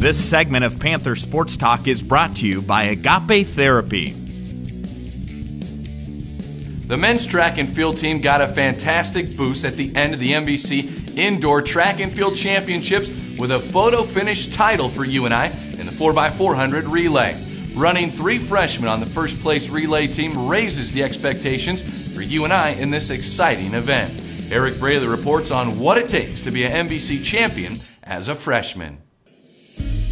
This segment of Panther Sports Talk is brought to you by Agape Therapy. The men's track and field team got a fantastic boost at the end of the MVC Indoor Track and Field Championships with a photo finish title for UNI in the 4x400 relay. Running 3 freshmen on the first place relay team raises the expectations for UNI in this exciting event. Eric Braley reports on what it takes to be an MVC champion as a freshman.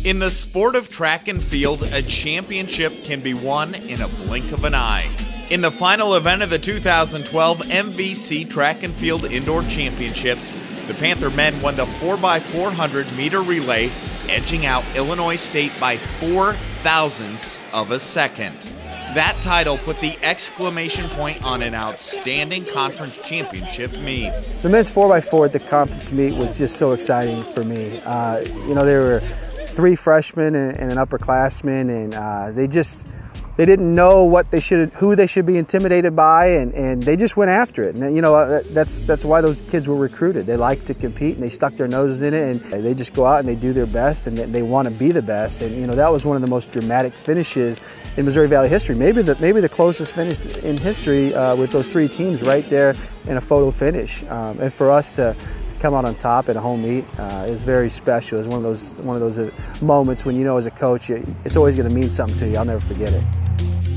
In the sport of track and field, a championship can be won in a blink of an eye. In the final event of the 2012 MVC Track and Field Indoor Championships, the Panther men won the 4x400 meter relay, edging out Illinois State by 4 thousandths of a second. That title put the exclamation point on an outstanding conference championship meet. The men's 4x4 at the conference meet was just so exciting for me. There were 3 freshmen and an upperclassman, and they didn't know who they should be intimidated by, and they just went after it. And that's why those kids were recruited. They like to compete, and they stuck their noses in it, and they just go out and they do their best, and they want to be the best. And that was one of the most dramatic finishes in Missouri Valley history. Maybe the closest finish in history with those 3 teams right there in a photo finish. And for us to come out on top at a home meet is very special. It's one of those moments when as a coach, it's always going to mean something to you. I'll never forget it.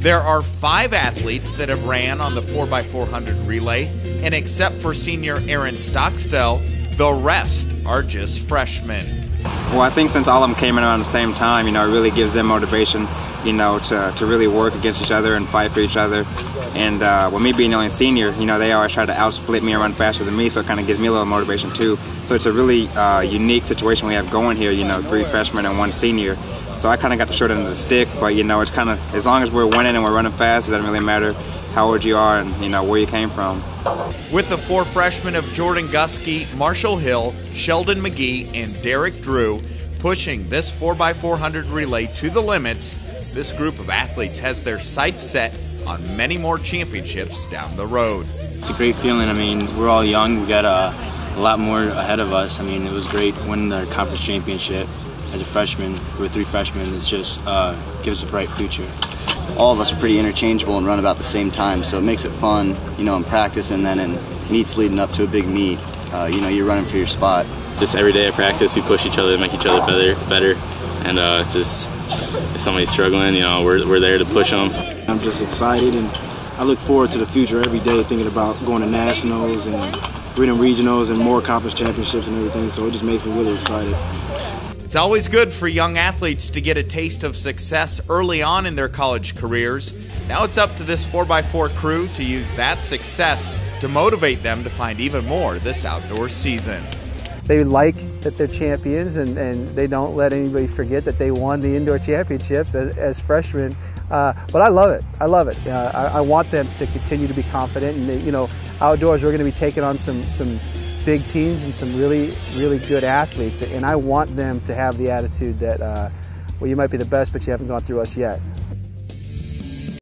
There are 5 athletes that have ran on the 4x400 relay, and except for senior Aaron Stockstell, the rest are just freshmen. Well, I think since all of them came in around the same time, it really gives them motivation, to really work against each other and fight for each other. And with me being the only senior, they always try to outsplit me and run faster than me, so it kind of gives me a little motivation too. So it's a really unique situation we have going here, 3 freshmen and 1 senior. So I kind of got the short end of the stick, but it's kind of, as long as we're winning and we're running fast, it doesn't really matter how old you are and where you came from. With the 4 freshmen of Jordan Guske, Marshall Hill, Sheldon Magee, and Derek Drew pushing this 4x400 relay to the limits, this group of athletes has their sights set on many more championships down the road. It's a great feeling. We're all young. We got a lot more ahead of us. It was great winning the conference championship as a freshman. We're 3 freshmen. It's just gives us a bright future. All of us are pretty interchangeable and run about the same time, so it makes it fun, in practice and then in meets leading up to a big meet. You're running for your spot. Just every day at practice, we push each other, make each other better, and it's just if somebody's struggling, we're there to push them. I'm just excited, and I look forward to the future every day, thinking about going to nationals and winning regionals and more conference championships and everything. So it just makes me really excited. It's always good for young athletes to get a taste of success early on in their college careers. Now it's up to this 4x4 crew to use that success to motivate them to find even more this outdoor season. They like that they're champions, and they don't let anybody forget that they won the indoor championships as freshmen. But I love it. I want them to continue to be confident, and outdoors we're going to be taking on some big teams and some really, really good athletes, and I want them to have the attitude that, you might be the best, but you haven't gone through us yet.